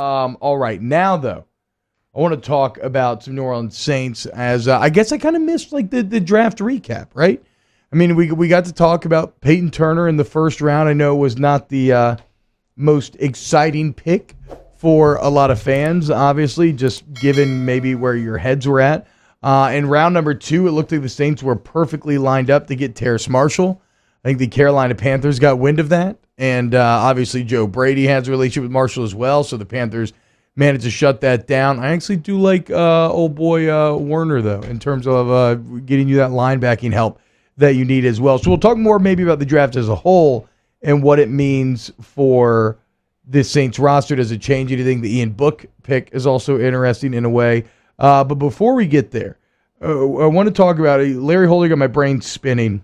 All right, now though, I want to talk about some New Orleans Saints as I guess I kind of missed like the draft recap, right? I mean, we got to talk about Payton Turner in the first round. I know it was not the most exciting pick for a lot of fans, obviously, just given maybe where your heads were at. In round number 2, it looked like the Saints were perfectly lined up to get Terrace Marshall. I think the Carolina Panthers got wind of that. And obviously Joe Brady has a relationship with Marshall as well, so the Panthers managed to shut that down. I actually do like old boy Warner, though, in terms of getting you that linebacking help that you need as well. So we'll talk more maybe about the draft as a whole and what it means for this Saints roster. Does it change anything? The Ian Book pick is also interesting in a way. But before we get there, I want to talk about it. Larry Holder got my brain spinning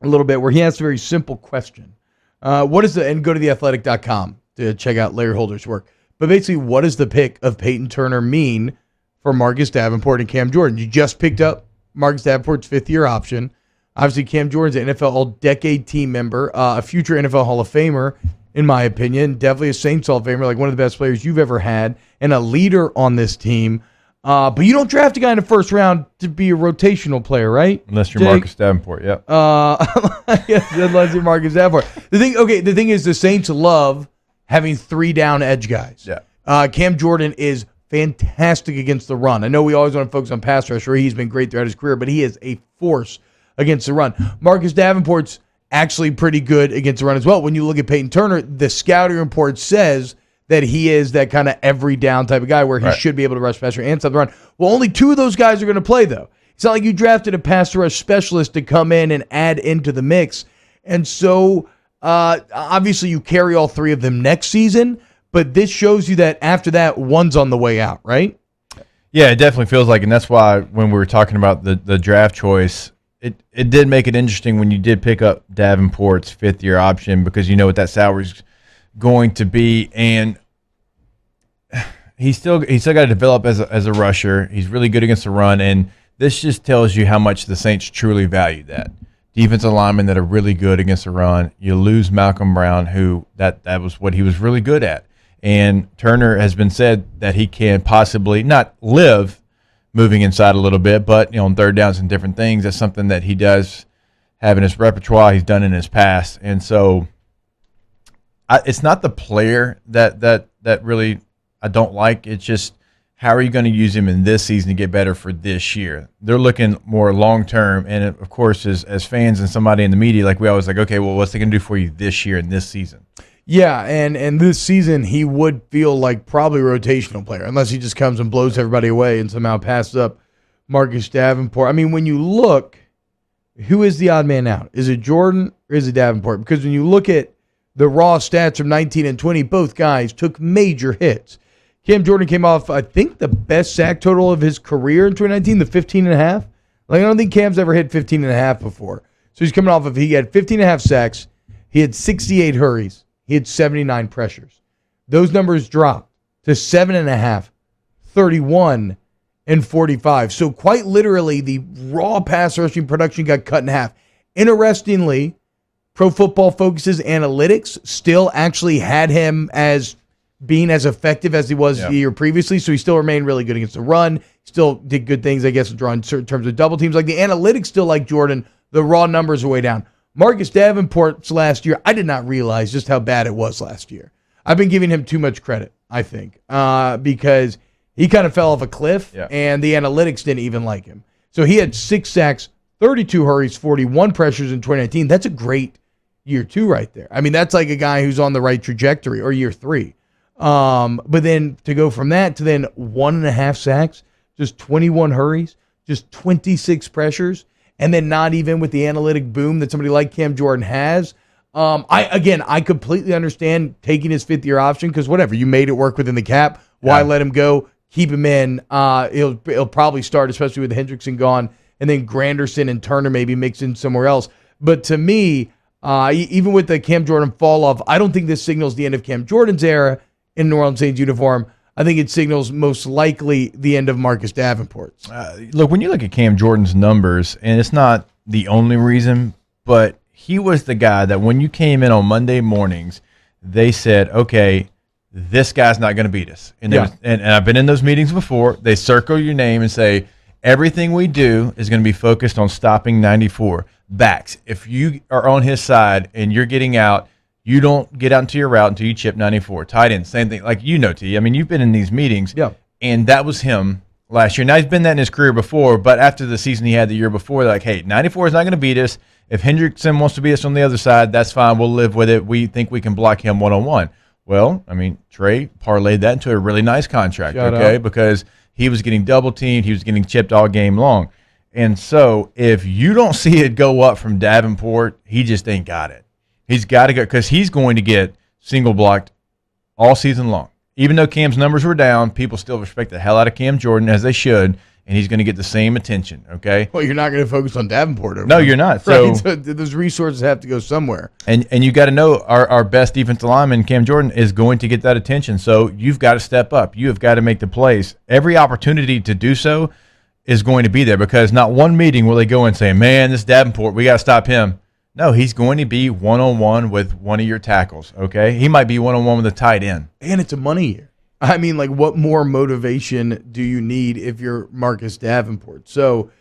a little bit where he asked a very simple question. What is and go to theathletic.com to check out Larry Holder's work. But basically, what does the pick of Payton Turner mean for Marcus Davenport and Cam Jordan? You just picked up Marcus Davenport's 5th-year option. Obviously, Cam Jordan's an NFL All-Decade team member, a future NFL Hall of Famer, in my opinion. Definitely a Saints Hall of Famer, like one of the best players you've ever had, and a leader on this team. But you don't draft a guy in the first round to be a rotational player, right? Unless you're Marcus Davenport, yep. Unless you're Marcus Davenport. The thing is the Saints love having 3-down edge guys. Yeah. Cam Jordan is fantastic against the run. I know we always want to focus on pass rusher. He's been great throughout his career, but he is a force against the run. Marcus Davenport's actually pretty good against the run as well. When you look at Payton Turner, the scouting report says that he is that kind of every down type of guy where he should be able to rush passer and stop the run. Well, only 2 of those guys are going to play, though. It's not like you drafted a pass rush specialist to come in and add into the mix. And so, obviously, you carry all 3 of them next season, but this shows you that after that, one's on the way out, right? Yeah, it definitely feels like, and that's why when we were talking about the draft choice, it did make it interesting when you did pick up Davenport's 5th-year option because you know what that salary's going to be, and he's still got to develop as a rusher. He's really good against the run, and this just tells you how much the Saints truly value that. Defensive linemen that are really good against the run. You lose Malcolm Brown, who that was what he was really good at. And Turner has been said that he can possibly not live moving inside a little bit, but on third downs and different things, that's something that he does have in his repertoire. He's done in his past, and so it's not the player that really I don't like. It's just how are you going to use him in this season to get better for this year? They're looking more long term, and of course, as fans and somebody in the media, like we always like, okay, well, what's they going to do for you this year and this season? Yeah, and this season he would feel like probably a rotational player unless he just comes and blows everybody away and somehow passes up Marcus Davenport. I mean, when you look, who is the odd man out? Is it Jordan or is it Davenport? Because when you look at the raw stats from 19 and 20, both guys took major hits. Cam Jordan came off, I think, the best sack total of his career in 2019, the 15.5. Like, I don't think Cam's ever hit 15.5 before. So he's coming off of, he had 15.5 sacks. He had 68 hurries. He had 79 pressures. Those numbers dropped to 7.5, 31, and 45. So quite literally, the raw pass rushing production got cut in half. Interestingly, Pro Football Focus's analytics still actually had him as being as effective as he was the year previously, so he still remained really good against the run. Still did good things, I guess, in terms of double teams. Like the analytics still like Jordan. The raw numbers are way down. Marcus Davenport's last year, I did not realize just how bad it was last year. I've been giving him too much credit, I think, because he kind of fell off a cliff, and the analytics didn't even like him. So he had 6 sacks, 32 hurries, 41 pressures in 2019. That's a great year 2 right there. I mean, that's like a guy who's on the right trajectory, or year 3. But then to go from that to then 1.5 sacks, just 21 hurries, just 26 pressures, and then not even with the analytic boom that somebody like Cam Jordan has. I completely understand taking his 5th-year option because whatever, you made it work within the cap. Why let him go? Keep him in. He'll probably start, especially with Hendrickson gone, and then Granderson and Turner maybe mix in somewhere else. But to me, even with the Cam Jordan fall off, I don't think this signals the end of Cam Jordan's era in New Orleans Saints uniform. I think it signals most likely the end of Marcus Davenport's. Look, when you look at Cam Jordan's numbers, and it's not the only reason, but he was the guy that when you came in on Monday mornings, they said, okay, this guy's not going to beat us. And, Yeah. and I've been in those meetings before. They circle your name and say, everything we do is going to be focused on stopping 94. Backs, if you are on his side and you're getting out, you don't get out into your route until you chip 94. Tight end, same thing. Like, T. I mean, you've been in these meetings. Yeah. And that was him last year. Now, he's been that in his career before, but after the season he had the year before, they're like, hey, 94 is not going to beat us. If Hendrickson wants to beat us on the other side, that's fine. We'll live with it. We think we can block him one-on-one. Well, I mean, Trey parlayed that into a really nice contract, because he was getting double-teamed. He was getting chipped all game long. And so if you don't see it go up from Davenport, he just ain't got it. He's got to go, because he's going to get single-blocked all season long. Even though Cam's numbers were down, people still respect the hell out of Cam Jordan, as they should, and he's going to get the same attention, okay? Well, you're not going to focus on Davenport. No, you're not. Right? So those resources have to go somewhere. And you got to know our best defensive lineman, Cam Jordan, is going to get that attention. So you've got to step up. You have got to make the plays. Every opportunity to do so is going to be there, because not one meeting will they go and say, man, this Davenport, we got to stop him. No, he's going to be one-on-one with one of your tackles, okay? He might be one-on-one with a tight end. And it's a money year. I mean, like, what more motivation do you need if you're Marcus Davenport? So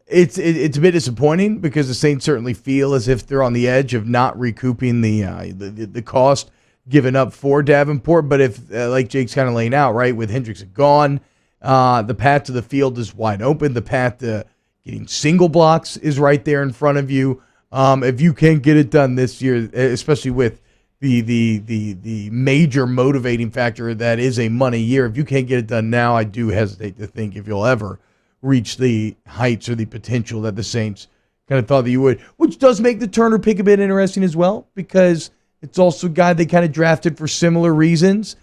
it's a bit disappointing, because the Saints certainly feel as if they're on the edge of not recouping the cost given up for Davenport. But if, like Jake's kind of laying out, right, with Hendrickson gone, the path to the field is wide open. The path to getting single blocks is right there in front of you. If you can't get it done this year, especially with the major motivating factor that is a money year, if you can't get it done now, I do hesitate to think if you'll ever reach the heights or the potential that the Saints kind of thought that you would, which does make the Turner pick a bit interesting as well, because it's also a guy they kind of drafted for similar reasons,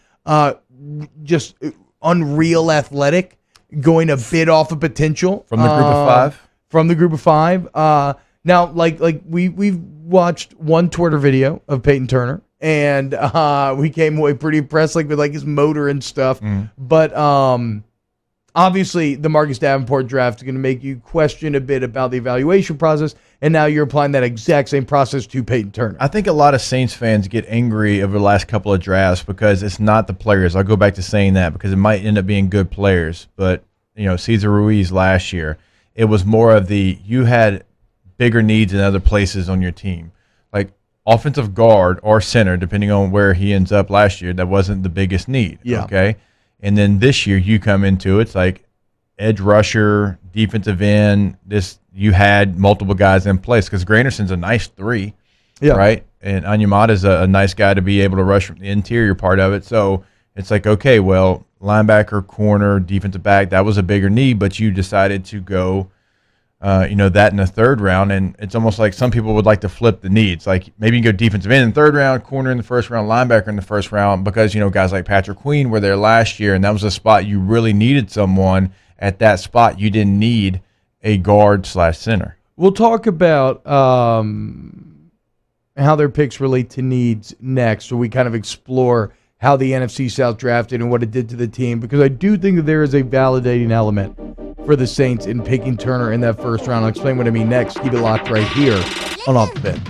just unreal athletic, going a bit off of potential. From the group of five? From the group of five. Now, like we've watched one Twitter video of Payton Turner, and we came away pretty impressed, like with like his motor and stuff. But obviously, the Marcus Davenport draft is going to make you question a bit about the evaluation process, and now you're applying that exact same process to Payton Turner. I think a lot of Saints fans get angry over the last couple of drafts because it's not the players. I'll go back to saying that, because it might end up being good players. But, Cesar Ruiz last year, it was more of you had bigger needs in other places on your team. Like offensive guard or center, depending on where he ends up last year, that wasn't the biggest need. Yeah. Okay. And then this year you come into it's like edge rusher, defensive end. You had multiple guys in place, because Granderson's a nice 3. Yeah. Right. And Anyamata's a nice guy to be able to rush from the interior part of it. So it's like, okay, well, linebacker, corner, defensive back, that was a bigger need, but you decided to go that in the third round. And it's almost like some people would like to flip the needs. Like maybe you can go defensive end in the third round, corner in the first round, linebacker in the first round, because, guys like Patrick Queen were there last year, and that was a spot you really needed someone at that spot. You didn't need a guard/center. We'll talk about how their picks relate to needs next, so we kind of explore how the NFC South drafted and what it did to the team, because I do think that there is a validating element for the Saints in picking Turner in that first round. I'll explain what I mean next. Keep it locked right here on Off the Bench.